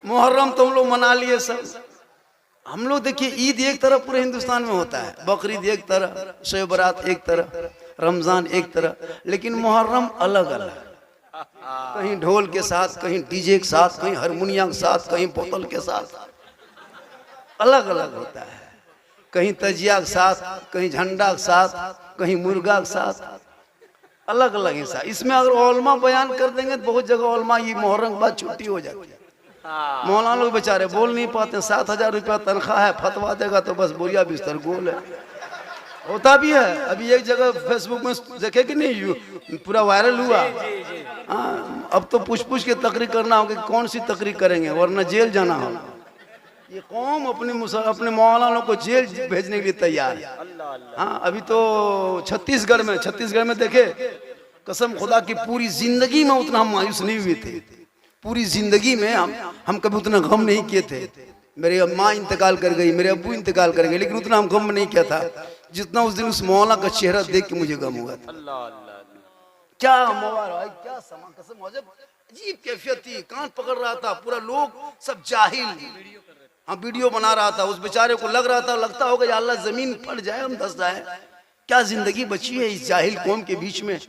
मुहर्रम तुम लोग मना लिए सब। हम लोग देखिए ईद एक तरफ पूरे हिंदुस्तान में होता है, बकरीद एक तरह, शब बारात एक तरह, रमजान एक तरह, लेकिन मुहर्रम अलग अलग। कहीं ढोल के साथ, कहीं डीजे के साथ, कहीं हारमोनियम के साथ, कहीं बोतल के साथ, अलग अलग होता है। कहीं तजिया के साथ, कहीं झंडा के साथ, कहीं मुर्गा के साथ, अलग अलग हिस्सा। इसमें अगर उलमा बयान कर देंगे तो बहुत जगह उलमा ये मुहर्रम के बाद छुट्टी हो जाती है। मौलाना लोग बेचारे बोल नहीं पाते। 7,000 रुपया तनख्वाह है, फतवा देगा तो बस बोरिया बिस्तर गोल है। होता भी है। अभी एक जगह फेसबुक में देखे कि नहीं, पूरा वायरल हुआ। अब तो पूछ के तकरीर करना होगा कि कौन सी तकरीर करेंगे, वरना जेल जाना होगा। ये कौम अपने मौलाना को जेल भेजने के लिए तैयार है। हाँ, अभी तो छत्तीसगढ़ में देखे, कसम खुदा की पूरी जिंदगी में उतना हम मायूस नहीं हुए थे। पूरी जिंदगी में हम कभी उतना गम नहीं किए थे। मेरी माँ इंतकाल कर गई, मेरे अब्बू इंतकाल कर गए, लेकिन उतना हम गम नहीं किया था जितना उस दिन उस मौलाना का चेहरा देख के मुझे गम हुआ था। क्या मुबारक, क्या समा, कसम अजीब कैफियत थी। कान पकड़ रहा था पूरा, लोग सब जाहिल। हाँ, वीडियो बना रहा था। उस बेचारे को लगता होगा या अल्लाह जमीन फट जाए, हम धस जाए। क्या जिंदगी बची है इस जाहिल कौम के बीच में।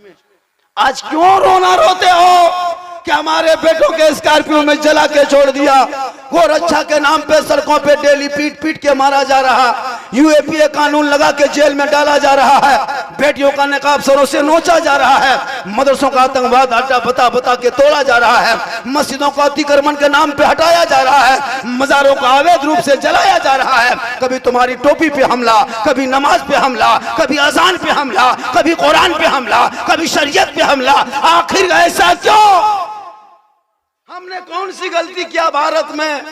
आज क्यों रोते हो कि हमारे बेटों के स्कॉर्पियो में जला के छोड़ दिया। वो रक्षा के नाम पे सड़कों पे डेली पीट के मारा जा रहा। यूएपीए कानून लगा के जेल में डाला जा रहा है। बेटियों का निकाब सरों से नोचा जा रहा है। मदरसों का आतंकवाद अड्डा बता के तोड़ा जा रहा है। मस्जिदों को अतिक्रमण के नाम पे हटाया जा रहा है। मजारों को अवैध रूप से जलाया जा रहा है। कभी तुम्हारी टोपी पे हमला, कभी नमाज पे हमला, कभी अजान पे हमला, कभी कुरान पे हमला, कभी शरीयत पे हमला। आखिर ऐसा क्यों? हमने कौन सी गलती किया भारत में?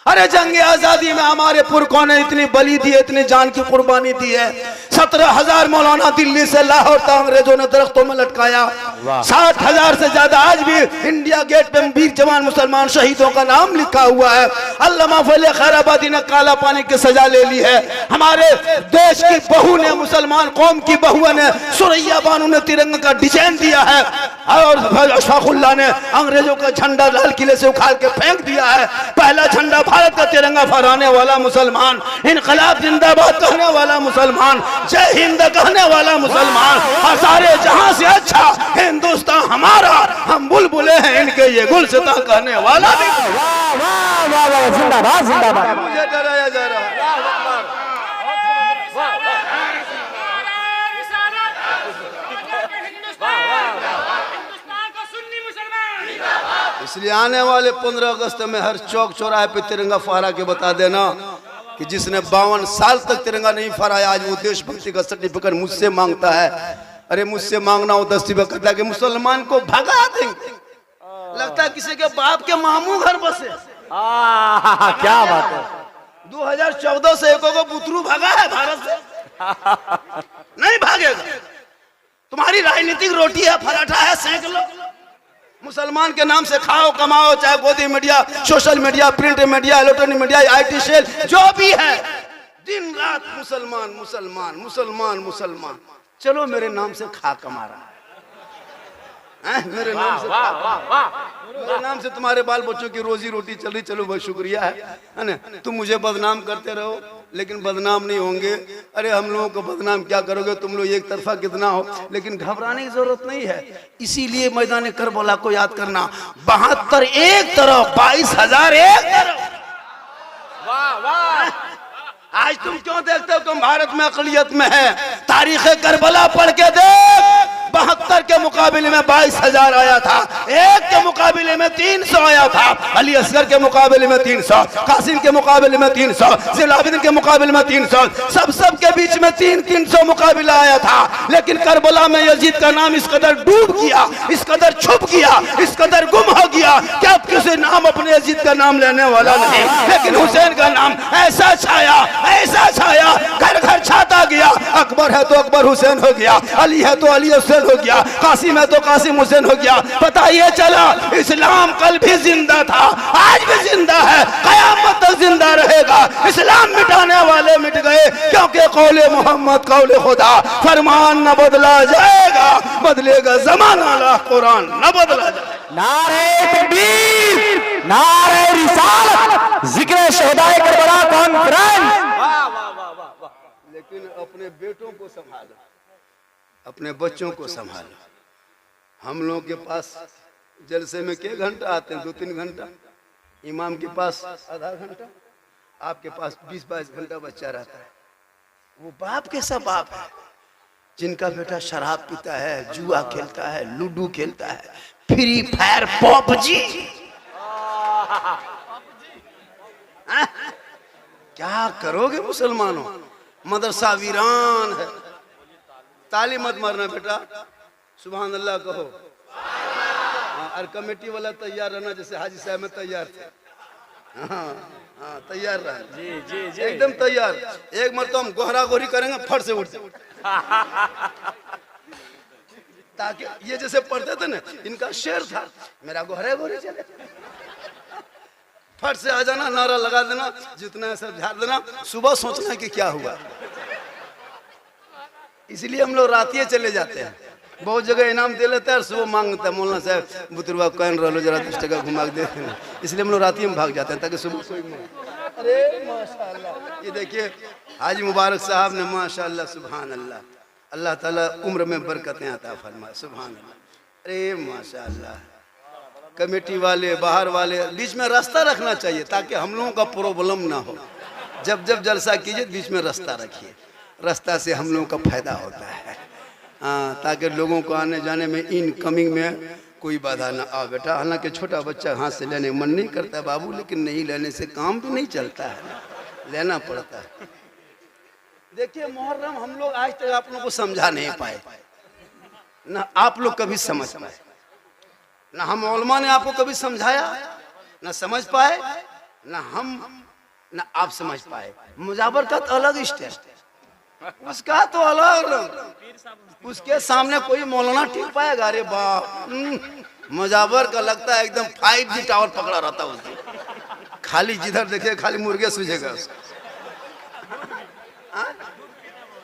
अरे जंग आजादी में हमारे पुरखों ने इतनी बलि दी है, इतनी जान की कुर्बानी दी है। 17,000 मौलाना दिल्ली से लाहौर तक अंग्रेजों ने दरख्तों में लटकाया। 60,000 से ज्यादा आज भी इंडिया गेट पे वीर जवान मुसलमान शहीदों का नाम लिखा हुआ है। अल्लामा फजल खैराबादी ने काला पानी की सजा ले ली है। हमारे देश की बहू ने, मुसलमान कौम की बहू ने, सुरैया बानू ने तिरंगा का डिजाइन दिया है। और अशफाकुल्लाह ने अंग्रेजों का झंडा लाल किले से उखाड़ के फेंक दिया है। पहला झंडा भारत का तिरंगा फहराने वाला मुसलमान, इनकलाब जिंदाबाद कहने वाला मुसलमान, जय हिंद कहने वाला मुसलमान, और सारे जहां से अच्छा हिंदुस्तान हमारा, हम बुलबुले हैं इनके ये गुलसिता कहने वाला भी। जिंदाबाद जिंदाबाद। मुझे डराया जा रहा है। इसलिए आने वाले 15 अगस्त में हर चौक चौराहे पे तिरंगा फहरा के बता देना कि जिसने 52 साल तक तिरंगा नहीं फहराया, आज वो देशभक्ति का सर्टिफिकेट मुझसे मांगता है। अरे मुझसे मांगना हो 10 कहता है कि मुसलमान को भगा देंगे। लगता है किसी के बाप के मामू घर बसे। क्या बात है। 2014 से एको को बुतरू भागा है भारत से। नहीं भागेगा। तुम्हारी राजनीतिक रोटी है, पराठा है, सेंक लो। मुसलमान के नाम से खाओ कमाओ, चाहे गोदी media, social media, print media, electronic media, IT cell, जो भी है, दिन रात मुसलमान मुसलमान मुसलमान मुसलमान। चलो मेरे नाम से खा कमा रहा है। मेरे नाम से तुम्हारे बाल बच्चों की रोजी रोटी चल रही। चलो बहुत शुक्रिया है ना। तुम मुझे बदनाम करते रहो लेकिन बदनाम नहीं होंगे। अरे हम लोगों को बदनाम क्या करोगे, तुम लोग एक तरफा कितना हो। लेकिन घबराने की जरूरत नहीं है। इसीलिए मैदान करबला को याद करना, 72 एक तरफ, 22,000 एक तरफ। आज तुम क्यों देखते हो तुम भारत में अकलियत में है? तारीख करबला पढ़ के देख। 72 के मुकाबले में 22,000 आया था। एक के मुकाबले में 300 आया था। अली असगर के मुकाबले में 300, कासिम के मुकाबले में 300, ज़ैनुलाब्दीन के मुकाबले में 300, सब के बीच में 300 मुकाबला आया था। लेकिन करबला में यजीद का नाम इस कदर डूब गया, इस कदर छुप गया, इस कदर गुम हो गया कि अब किसी नाम अपने यजीद का नाम लेने वाला नहीं। लेकिन हुसैन का नाम ऐसा छाया, घर घर छाता गया। अकबर है तो अकबर हुसैन हो गया, अली है तो अली हुसैन हो गया, कासिम है तो कासिम हुसैन हो गया। पता ये चला इस्लाम कल भी जिंदा था, आज भी जिंदा है, कयामत तक जिंदा रहेगा। इस्लाम मिटाने वाले मिट गए, क्योंकि कौले मोहम्मद कौले खुदा, फरमान न बदला जाएगा, बदलेगा जमाना, कुरान न बदला जाएगा। नारे तकबीर, नारे रिसालत। जिक्र शहदाए करबला कॉन्फ्रेंस। लेकिन अपने बेटों को संभालो, अपने बच्चों को संभालो। हम लोगों के पास जलसे में के घंटा आते हैं? 2-3 घंटा। इमाम के पास आधा घंटा, आपके पास 20-22 घंटा बच्चा रहता है। वो बाप कैसा बाप है जिनका बेटा शराब पीता है, जुआ खेलता है, लूडो खेलता है, फ्री फायर, पबजी। क्या करोगे मुसलमानों? मदरसा वीरान है। ताली मत मारना बेटा, सुभान अल्लाह कहो। और कमेटी वाला तैयार रहना, जैसे हाजी साहब में तैयार थे। हाँ, तैयार रहा जी जी जी, एकदम तैयार। एक मरतबा हम गोहरा गोहरी करेंगे, फट से उठ ताकि ये जैसे पढ़ते थे ना, इनका शेर था, मेरा गोहरा गोहरी चले, फट से आ जाना, नारा लगा देना, जितना है सब झाड़ देना, सुबह सोचना कि क्या हुआ। इसलिए हम लोग रातिये चले जाते हैं। बहुत जगह इनाम दे लेते हैं और सुबह मांगते हैं, मौलाना साहब बुतरुआ कहन रहो जरा 10 टका घुमा के दे। इसलिए हम लोग रातिये में भाग जाते हैं ताकि सुबह कोई अरे माशाअल्लाह, ये देखिए हाजी मुबारक साहब ने माशाअल्लाह, सुभान अल्लाह, अल्लाह ताला उम्र में बरकतें अता फरमाए, सुभान अल्लाह। अरे माशाअल्लाह, कमेटी वाले, बाहर वाले, बीच में रास्ता रखना चाहिए ताकि हम लोगों का प्रॉब्लम ना हो। जब जब जलसा कीजिए बीच में रास्ता रखिए, रास्ता से हम लोगों का फायदा होता है। हाँ, ताकि लोगों को आने जाने में, इनकमिंग में कोई बाधा ना आ बेटा। हालांकि छोटा बच्चा हाथ से लेने मन नहीं करता बाबू, लेकिन नहीं लेने से काम भी नहीं चलता है, लेना पड़ता है। देखिए मुहर्रम हम लोग आज तक आप लोगों को समझा नहीं पाए, ना आप लोग कभी समझ पाए, ना हम उलमा ने आपको कभी समझाया, ना समझ पाए, ना आप समझ पाए। मुजावर का तो अलग स्टेज, उसका तो अलग रंग, उसके सामने कोई मौलाना टिक पाएगा? अरे बाप, मुजावर का लगता है एकदम 5G टावर पकड़ा रहता है उसको, खाली जिधर देखे खाली मुर्गे सूझेगा उसको।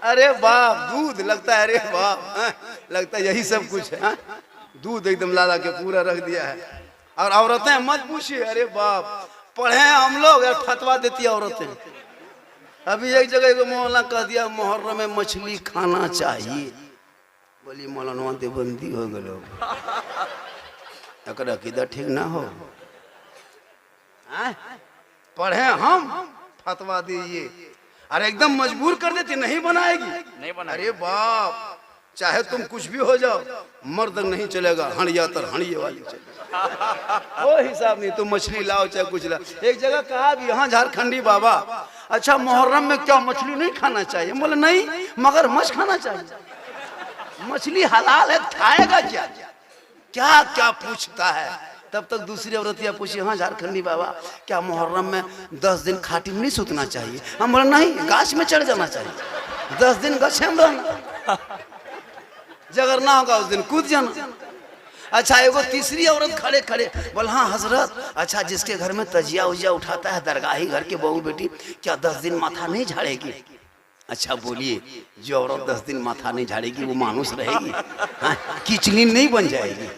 अरे बाप, दूध लगता है, अरे बाप, लगता है यही सब कुछ है। दूध एकदम लाला के पूरा रख दिया है। और औरतें मत पूछिए, अरे बाप, पढ़े हम लोग यार, फतवा देती है औरतें। अभी एक जगह को मौलाना कह दिया मुहर्रम में मछली खाना चाहिए, बोली मौलाना देवबंदी हो गलो, अगर अकीदा ठीक ना हो। पढ़े हम, फतवा दीजिए, अरे एकदम मजबूर कर देती, नहीं बनाएगी, नहीं बना। अरे बाप, चाहे तुम कुछ भी हो जाओ, मर्द नहीं चलेगा, हणिया तर हणिये वाली चलेगा। वो हिसाब नहीं, तुम मछली लाओ चाहे कुछ लाओ। एक जगह कहा भी यहाँ झारखंडी बाबा, अच्छा मुहर्रम में क्या मछली नहीं खाना चाहिए? बोले नहीं, मगर मछ खाना चाहिए। मछली हलाल है, खाएगा क्या? क्या क्या पूछता है। तब तक दूसरी औरतिया पूछी, हाँ झारखंडी बाबा, क्या मुहर्रम में 10 दिन खाटी में नहीं सूतना चाहिए? हम बोले नहीं, गाछ में चढ़ जाना चाहिए, 10 दिन गछे में रहना, जगर ना होगा उस दिन कूद जाना। अच्छा, एगो तीसरी औरत खड़े खड़े बोल, हाँ हजरत, अच्छा जिसके घर में तजिया उजिया उठाता है, दरगाही घर के बहू बेटी, क्या 10 दिन माथा नहीं झाड़ेगी? अच्छा बोलिए, जो औरत 10 दिन माथा नहीं झाड़ेगी वो मानुस रहेगी? हाँ, किचली नहीं बन जाएगी।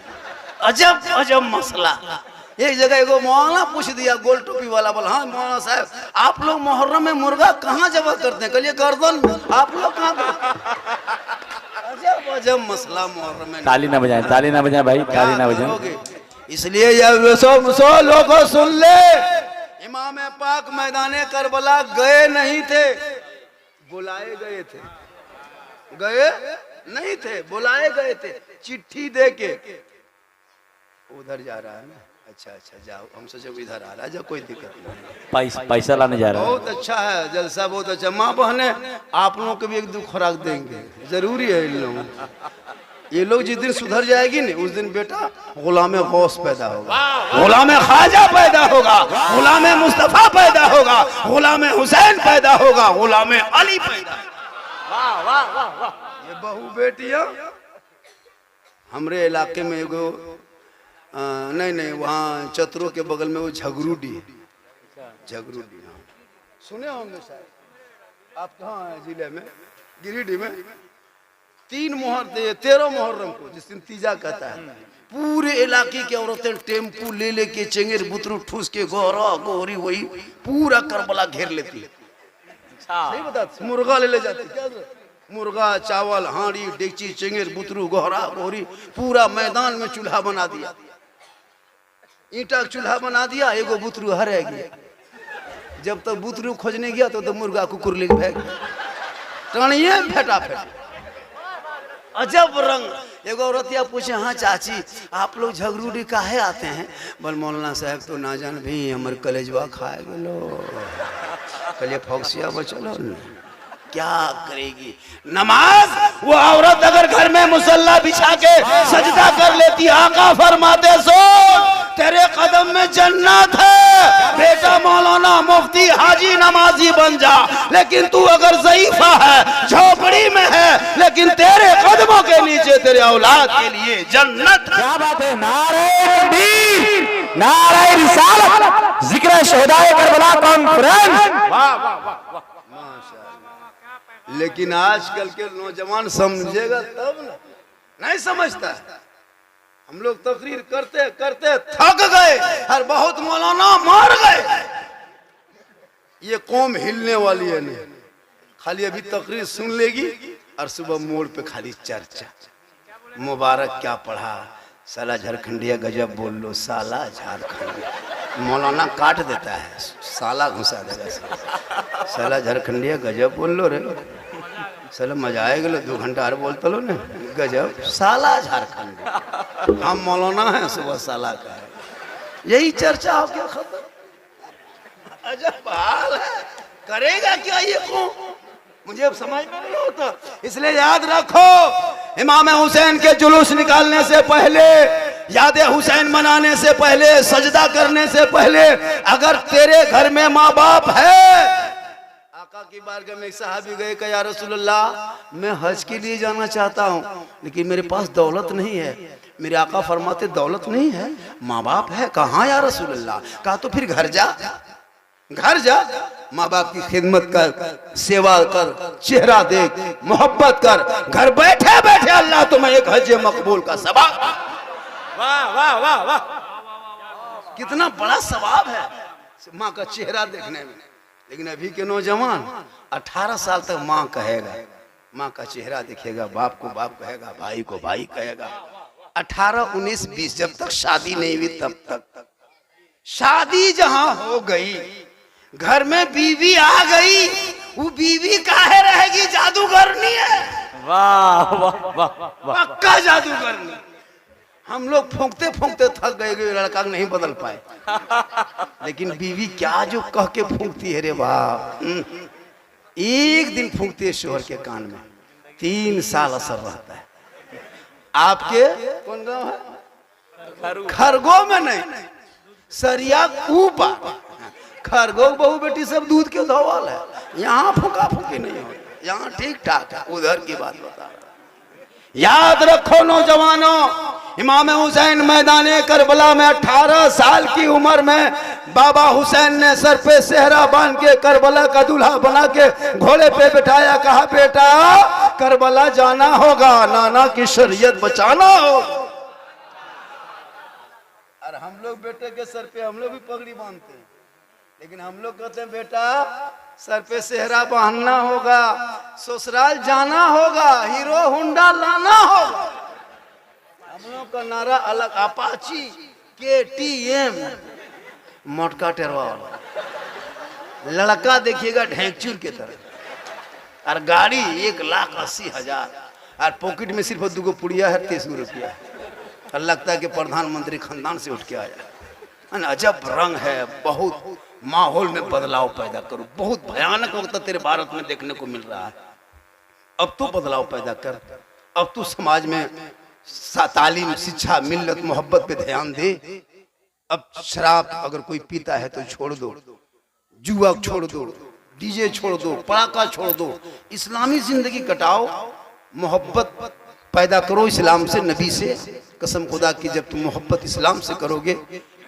अजब अजब मसला। एक जगह एगो मौलाना पूछ दिया, गोल टोपी वाला, बोला हाँ मौलाना साहब, आप लोग मुहर्रम में मुर्गा कहाँ जबह करते हैं? कहिए गर्दन में। आप लोग कहाँ? अजब अजब मसला मुहर्रम में। ताली ना बजाएं, ताली ना बजाएं भाई, ताली ना बजाएं। इसलिए ये सो लोगों सुन ले, इमाम पाक मैदाने करबला गए नहीं थे, बुलाए गए थे। गए नहीं थे, बुलाए गए थे, चिट्ठी दे के। उधर जा रहा है ना, अच्छा अच्छा जाओ, हम सोचे इधर आ रहा है, कोई दिक्कत नहीं। पैसा लाने जा रहा है। बहुत अच्छा है जलसा, बहुत अच्छा। माँ बहने आप लोगों को भी एक 2 खुराक देंगे, जरूरी है इन लोगों। ये लोग जिस दिन सुधर जाएगी ना, उस दिन बेटा गुलाम गौस पैदा होगा, गुलाम ख्वाजा पैदा होगा, गुलाम मुस्तफा पैदा होगा, गुलाम हुसैन पैदा होगा, गुलाम अली पैदा। वाह वाह वाह वाह। ये बहू बेटियां हमरे इलाके में एगो नहीं वहाँ चतरों के बगल में वो झगरूडी, झगरूडी, हाँ सुने होंगे शायद आप। कहाँ है जिले में? गिरिडीह में। 3 मोहर दे 13 मुहर्रम को, जिस दिन तीजा कहता है, पूरे इलाके की औरतें टेम्पू ले लेके चेंगेर बुतरू ठूस के गोहरा गोहरी वही पूरा करबला घेर लेती है। सही बता, मुर्गा ले जाती, क्या मुर्गा चावल हांडी डेगची चेंगेर बुतरू गोहरा गोहरी पूरा मैदान में चूल्हा बना दिया, ईंटा का चूल्हा बना दिया, एगो बुतरू हरे गया। जब तक बुतरू खोजने गया तो मुर्गा कुकुर लेके भाग टणिए फेटा फेट। अजब रंग। एगो औरतिया पूछे, हाँ चाची आप लोग झगरूडी काहे आते हैं? बोल मौलाना साहब तो ना जान भी हमर कलेजवा खाए गेलो, कले फौक्सिया बचलो क्या करेगी नमाज। वो औरत अगर घर में मुसल्ला बिछा के सजदा कर लेती, आका फरमाते सो तेरे कदम में जन्नत है, बेटा मौलाना मुफ्ती हाजी नमाजी बन जा। लेकिन तू अगर ज़ईफा है, झोपड़ी में है, लेकिन तेरे कदमों के नीचे तेरे औलाद के लिए जन्नत। क्या बात है, नारे तकबीर, नारे रिसालत, जिक्र शहदाए करबला कॉन्फ्रेंस। वाह वाह वाह, लेकिन आजकल के नौजवान समझेगा तब ना, नहीं समझता है। हम लोग तकरीर करते करते थक गए और बहुत मौलाना मार गए। ये कौम हिलने वाली है नहीं, खाली अभी तकरीर सुन लेगी और सुबह मोड़ पे खाली चर्चा, मुबारक क्या पढ़ा, साला झारखंडिया गजब बोल लो, साला झारखंड मौलाना काट देता है, साला घुसा देगा, साला झारखंडिया गजब बोल लो रे, साला मजा आएगा, 2 घंटा और बोलते लो ना, गजब साला झारखंड, हम मौलाना है सुबह साला का है, यही चर्चा हो क्या खत्म। अजब हाल है, करेगा क्या ये कौन, मुझे अब समझ में नहीं होता। इसलिए याद रखो, इमाम हुसैन के जुलूस निकालने से पहले, याद हुसैन मनाने से पहले, सजदा करने से पहले, अगर तेरे घर में माँ बाप है, आका की बारगाह में एक सहाबी गए कि या रसूलल्लाह मैं हज के लिए जाना चाहता हूँ लेकिन मेरे पास दौलत नहीं है। मेरे आका फरमाते दौलत नहीं है, माँ बाप है। कहाँ या रसूलल्लाह? कहा तो फिर घर जा, घर जा, माँ बाप की खिदमत कर, सेवा कर, चेहरा देख, मोहब्बत कर, घर बैठे बैठे अल्लाह तुम्हें एक हज मकबूल का सवाब। वाह वाह वाह वाह, कितना बड़ा सवाब है माँ का चेहरा देखने में। लेकिन अभी के नौजवान 18 साल तक माँ कहेगा, माँ का चेहरा दिखेगा, बाप को बाप कहेगा, भाई को भाई कहेगा। 18, 19, 20 जब तक शादी नहीं हुई तब तक। शादी जहां हो गई, घर में बीवी आ गई, वो बीवी काहे रहेगी? जादूगरनी है। वाह वाह वाह, पक्का जादूगरनी। हम लोग फूंकते फूंकते थक गए, लड़का नहीं बदल पाए, लेकिन बीवी क्या जो कह के फूंकती है रे बाप। एक दिन फूंकती है शोहर के कान में, 3 साल असर रहता है। आपके कौन गाँव है? खरगो में नहीं, सरिया ऊपा। खरगो बहू बेटी सब दूध के धोवाल है, यहाँ फूका फूकी नहीं हो, यहाँ ठीक ठाक है। उधर की बात बता रहा। याद रखो नौजवानों, इमाम हुसैन मैदाने करबला में 18 साल की उम्र में बाबा हुसैन ने सर पे सेहरा बांध के करबला का दूल्हा बना के घोड़े पे बिठाया। कहा बेटा करबला जाना होगा, नाना की शरीयत बचाना होगा। और हम लोग बेटे के सर पे हम लोग भी पगड़ी बांधते हैं, लेकिन हम लोग कहते हैं बेटा सर पे सेहरा बांधना होगा, ससुराल जाना होगा, हीरो हुंडा लाना होगा। हम लोग का नारा अलग, अपाची KTM मोटका टेरवा वाला, लड़का देखिएगा ढेंचूर के तरह, और गाड़ी 1,80,000, और पॉकेट में सिर्फ 2 पुड़िया है, 30 रुपया है, और लगता है कि प्रधानमंत्री खानदान से उठ के आया। अजब रंग है, बहुत माहौल में बदलाव पैदा करो। बहुत भयानक वक्त तेरे भारत में देखने को मिल रहा है। अब तो बदलाव पैदा कर, अब तो समाज में तालीम, शिक्षा, मिल्लत, मोहब्बत पे ध्यान दे। अब शराब अगर कोई पीता है तो छोड़ दो, जुआ छोड़ दो, डीजे छोड़ दो, पटाखा छोड़ दो, इस्लामी जिंदगी कटाओ, मोहब्बत पैदा करो इस्लाम से, नबी से। कसम खुदा की जब तुम मोहब्बत इस्लाम से करोगे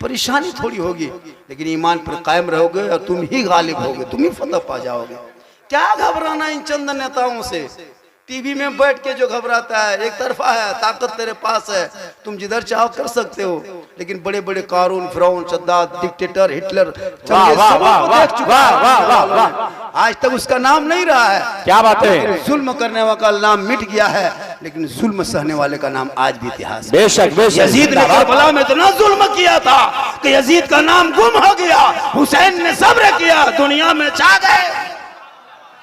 परेशानी थोड़ी होगी, लेकिन ईमान पर कायम रहोगे और तुम ही गालिब होगे, तुम ही फतह पा जाओगे। क्या घबराना इन चंद नेताओं से? टीवी में बैठ के जो घबराता है, एक तरफा है, ताकत तेरे पास है, तुम जिधर चाहो कर सकते हो, लेकिन बड़े बड़े कारून, फिरौन, सद्दात, डिक्टेटर, हिटलर, आज तक उसका नाम नहीं रहा है। क्या बात है, जुल्म करने वाला का नाम मिट गया है, लेकिन जुल्म सहने वाले का नाम आज भी इतिहास। बेशक बेशक। यजीद ने करबला में इतना जुल्म किया था कि यजीद का नाम गुम हो गया। हुसैन ने सब्र किया, दुनिया में छा गए।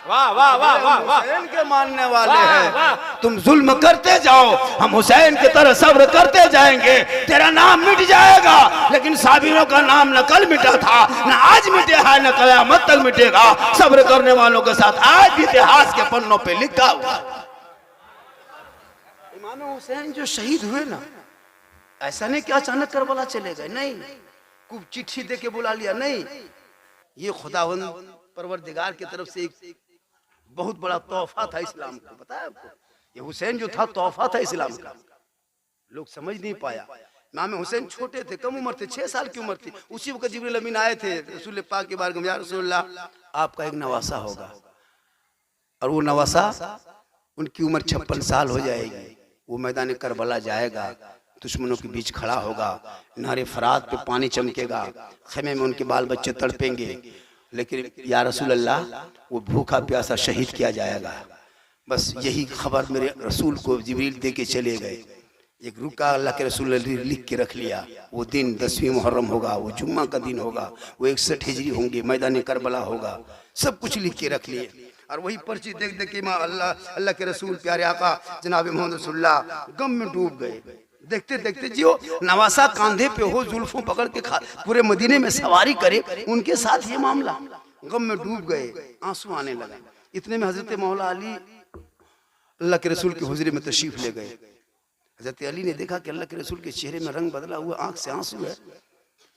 वाह वाह वाह वाह वाह। हुसैन के मानने वाले हैं, तुम जुल्म करते जाओ, हम हुसैन की तरह सब्र करते जाएंगे, तेरा नाम मिट जाएगा। लेकिन साबिरों का नाम न कल मिटा था, न आज मिटे है, न कयामत तक मिटेगा। सब्र करने वालों के साथ आज भी इतिहास के पन्नों पे लिखा हुआ। इमाम हुसैन जो शहीद हुए ना, ऐसा नहीं कि अचानक करबला चले गए, नहीं, खूब चिट्ठी दे के बुला लिया, नहीं, ये खुदावंद परवरदिगार की तरफ से एक बहुत बड़ा तोहफा था इस्लाम को। पता है आपको, ये हुसैन जो था तोहफा था इस्लाम का, लोग समझ नहीं पाया। इमाम हुसैन छोटे थे, कम उम्र थे, 6 साल की उम्र थी। उसी वक्त जिब्रील अमीन आए थे रसूल पाक के बारे में, या रसूलल्लाह आपका एक नवासा होगा, और वो नवासा उनकी उम्र 56 साल हो जाएगी, वो मैदान करबला जाएगा, दुश्मनों के बीच खड़ा होगा, नारे फरात पे पानी चमकेगा, खेमे में उनके बाल बच्चे तड़पेंगे, लेकिन या रसूल अल्लाह वो भूखा प्यासा शहीद किया जाएगा। बस यही खबर मेरे रसूल को जिब्रील दे के चले गए। एक रुका, अल्लाह के रसूल लिख के रख लिया, वो दिन 10वीं मुहर्रम होगा, वो जुम्मा का दिन होगा, वो 61 हिजरी होंगे, मैदान करबला होगा, सब कुछ लिख के रख लिए। और वही पर्ची देख देख के अल्लाह के रसूल प्यारे आका जनाब मोहम्मद रसूलुल्लाह गम में डूब गए। देखते देखते जो नवासा कांधे पे हो, जुल्फों पकड़ के पूरे मदीने में सवारी करे, उनके साथ ये मामला, गम में डूब गए, आंसू आने लगा। इतने में हजरत मौला अली अल्लाह के रसूल की हुजरे में तशरीफ ले गए। हजरत अली ने देखा कि अल्लाह के रसूल के चेहरे में रंग बदला हुआ, आंख से आंसू है।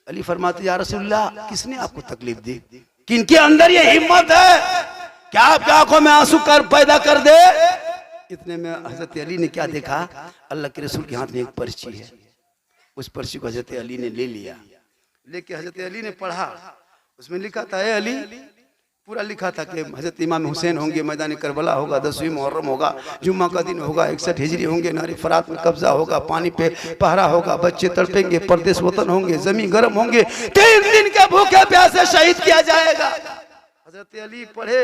अली फरमाते, या रसूलल्लाह किसने आपको तकलीफ दी, किनके अंदर ये हिम्मत है क्या आपकी आंखों में आंसू कर पैदा कर दे। इतने में हजरत अली ने क्या देखा, अल्लाह के रसूल के हाथ में एक पर्ची है, उस पर्ची को हजरत अली ने ले लिया, लेके हजरत अली ने पढ़ा, उसमें लिखा था, ए अली, पूरा लिखा था कि हजरत इमाम हुसैन होंगे, मैदान करबला होगा, 10वीं मुहर्रम होगा, जुम्मा का दिन होगा, 61 हिजरी होंगे, नारे फरात में कब्जा होगा, पानी पे पहरा होगा, बच्चे तड़पेंगे, परदेश वतन होंगे, जमीन गर्म होंगे, 3 दिन के भूखे प्यासे शहीद किया जाएगा। हजरत अली पढ़े,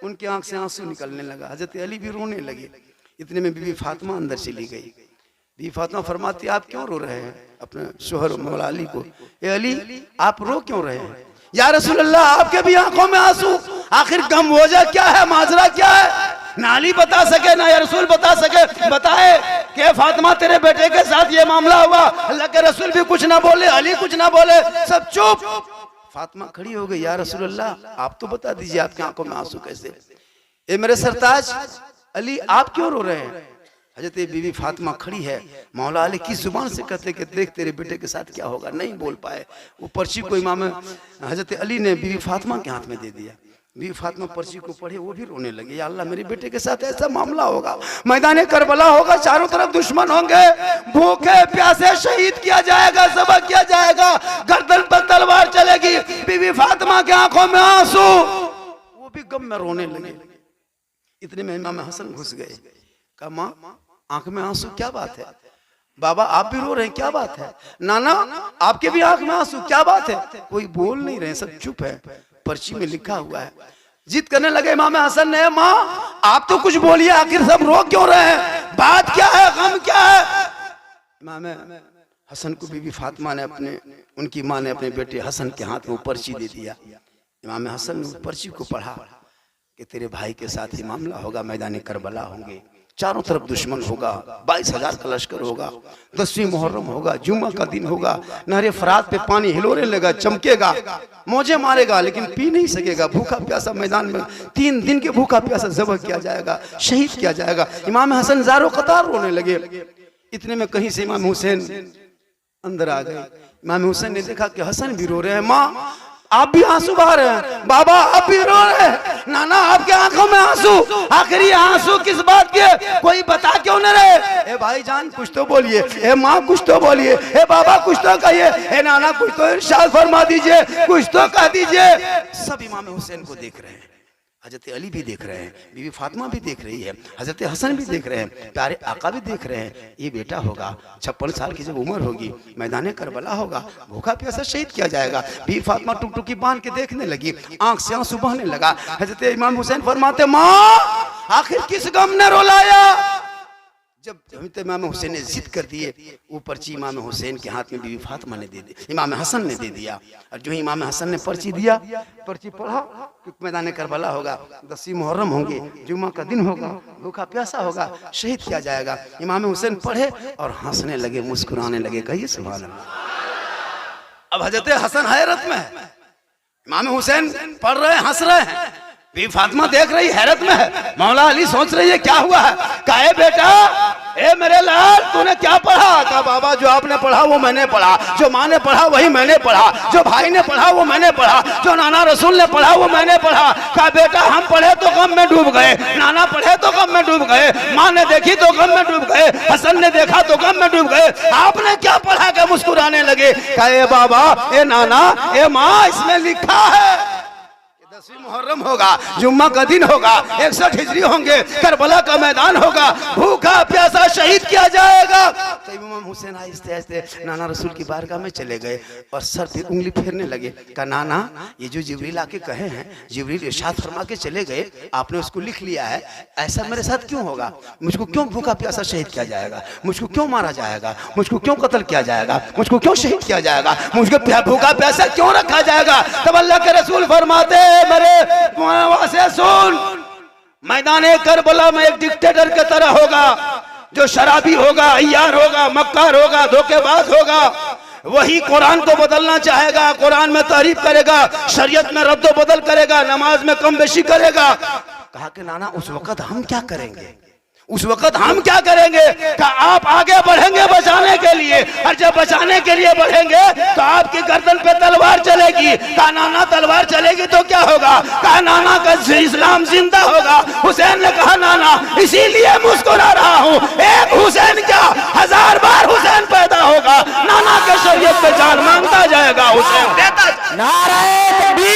उनकी आंख से आंसू निकलने लगा, हजरत अली भी रोने लगे। इतने में बीबी फातिमा अंदर चली गई। बीबी फातिमा फरमाती, आप क्यों रो रहे हैं अपने शोहर मौला अली को, ए अली आप रो क्यों रहे हैं। या रसूल अल्लाह आपके भी आंखों में आंसू, आखिर गम वजह क्या है, माजरा क्या है। ना अली बता सके ना या रसूल बता सके, बताए कि फातिमा तेरे बेटे के साथ ये मामला हुआ। अल्लाह के रसूल भी कुछ ना बोले, अली कुछ ना बोले, सब चुप। फातिमा खड़ी हो गई, या रसूल अल्लाह आप तो बता दीजिए आपकी आंखों में आंसू कैसे। ए मेरे सरताज अली आप क्यों रो रहे हैं। हजरत बीबी फातिमा खड़ी है, मौला अली किस जुबान से कहते कि देख तेरे बेटे के साथ क्या होगा, नहीं बोल पाए। वो पर्ची को इमाम हजरत अली ने बीबी फातिमा के हाथ में दे दिया। बीबी फातिमा पर्ची को पढ़े, वो भी रोने लगे, या अल्लाह मेरे बेटे के साथ ऐसा मामला होगा, मैदान करबला होगा, चारों तरफ दुश्मन होंगे, भूखे प्यासे शहीद किया जाएगा, ज़बह किया जाएगा, गर्दन पर तलवार चलेगी। बीबी फातिमा की आंखों में आंसू, वो भी गम में रोने लगे। इतने में इमाम हसन घुस गए, कहा माँ आंख में आंसू क्या बात है, बाबा आप भी रो रहे हैं क्या बात है, नाना आपके भी आंख में आंसू क्या बात है। कोई बोल नहीं रहे, सब चुप है। पर्ची में लिखा हुआ है। जिद करने लगे इमाम हसन ने, माँ आप तो कुछ बोलिए, आखिर सब रो क्यों रहे हैं, बात क्या है, गम क्या है। इमाम हसन को बीबी फातिमा ने उनकी माँ ने अपने बेटे हसन के हाथ में पर्ची दे दिया। इमाम हसन ने पर्ची को पढ़ा कि तेरे भाई के साथ ही मामला होगा, मैदान करबला होंगे, चारों तरफ दुश्मन होगा, 22,000 का लश्कर होगा, 10वीं मुहर्रम होगा, जुम्मा का दिन होगा, नहरे फरात पे पानी हिलोरे लगा, चमकेगा, मौजे मारेगा, लेकिन पी नहीं सकेगा, भूखा प्यासा मैदान में 3 दिन के भूखा प्यासा ज़बह किया जाएगा, शहीद किया जाएगा। इमाम हसन ज़ारो कतार रोने लगे। इतने में कहीं से इमाम हुसैन अंदर आ गए। इमाम हुसैन ने देखा कि हसन भी रो रहे हैं, माँ आप भी आंसू बहा रहे हैं, बाबा आप भी रो रहे हैं, नाना आपके आंखों में आंसू, आखिर ये आंसू किस बात के, कोई बता क्यों न रहे। ए भाईजान कुछ तो बोलिए, ए माँ कुछ तो बोलिए, ए बाबा कुछ तो कहिए, ए नाना कुछ तो इरशाद फरमा दीजिए, कुछ तो कह दीजिए। सब इमाम हुसैन को देख रहे हैं। हजरत अली भी देख रहे हैं, बीबी फातिमा भी देख रही है, हजरत हसन भी देख रहे हैं, प्यारे आका भी देख रहे हैं। ये बेटा होगा 56 साल की जब उम्र होगी, मैदान करबला होगा, भूखा प्यासा शहीद किया जाएगा। बीबी फातिमा टुकटुकी बांध के देखने लगी, आंख से आंसू बहने लगा। हजरत इमाम हुसैन फरमाते, माँ आखिर किस गम ने रुलाया? जब इमाम हुसैन ने जिद कर दिए, वो पर्ची इमाम हुसैन के हाथ में बीबी फातिमा ने दे दी, इमाम हसन ने दे दिया। और जो ही इमाम हसन ने पर्ची दिया, पर्ची पढ़ा कि मैदान करबला होगा, 10 मुहर्रम होंगे, जुम्मा का दिन होगा, भूखा प्यासा होगा, शहीद किया जाएगा। इमाम हुसैन पढ़े और हंसने लगे, मुस्कुराने लगे। कहिए सुभान अल्लाह। अब हजरत हसन हैरत में है, इमाम हुसैन पढ़ रहे हैं, हंस रहे हैं, बीबी फातिमा देख रही हैरत में है। मौला अली सोच रही है क्या हुआ है। कहे बेटा, ए मेरे लाल, तूने क्या पढ़ा? कहा बाबा जो आपने पढ़ा वो मैंने पढ़ा, जो माँ ने पढ़ा वही मैंने पढ़ा, जो भाई ने पढ़ा वो मैंने पढ़ा, जो नाना रसूल ने पढ़ा वो मैंने पढ़ा। कहा बेटा हम पढ़े तो गम में डूब गए, नाना पढ़े तो गम में डूब गए, माँ ने देखी तो गम में डूब गए, हसन ने देखा तो गम में डूब गए, आपने क्या पढ़ा? के मुस्कुराने लगे। कहे बाबा, ए नाना, ए माँ, इसमें लिखा है 10वीं मुहर्रम होगा, जुम्मा का दिन होगा, 61 हिजरी होंगे, करबला का मैदान होगा, भूखा प्यासा शहीद किया जाएगा। तो इमाम हुसैन आहिस्ते आहिस्ते नाना रसूल की बारगाह में चले गए और सर पे उंगली फेरने लगे। कहा नाना, ये जो जिब्रील आके कहे हैं, जिब्रील इरशाद फरमा के चले गए, आपने उसको लिख लिया है, ऐसा मेरे साथ क्यों होगा? मुझको क्यों भूखा प्यासा शहीद किया जाएगा? मुझको क्यों मारा जाएगा? मुझको क्यों कत्ल किया जाएगा? मुझको क्यों शहीद किया जाएगा? मुझको भूखा प्यासा क्यों रखा जाएगा? तब अल्लाह के रसूल फरमाते, मेरे से सुन, मैदान करबला में एक डिक्टेटर की तरह होगा, जो शराबी होगा, अय्यार होगा, मक्कार होगा, धोखेबाज होगा। वही कुरान को बदलना चाहेगा, कुरान में तारीफ करेगा, शरीयत में रद्द बदल करेगा, नमाज में कम बेशी करेगा। कहा कि नाना उस वक्त हम क्या करेंगे? उस वक्त हम क्या करेंगे? क्या आप आगे बढ़ेंगे बचाने के लिए, और जब बचाने के लिए बढ़ेंगे तो आपकी गर्दन पे तलवार चलेगी। कहा नाना तलवार चलेगी तो क्या होगा? कहा नाना का इस्लाम जिंदा होगा। हुसैन ने कहा नाना इसीलिए मुस्कुरा रहा हूँ, एक हुसैन क्या 1000 बार हुसैन पैदा होगा, नाना के शरीयत पे जान मांगता जाएगा, हुसैन देता। नारे तकबीर।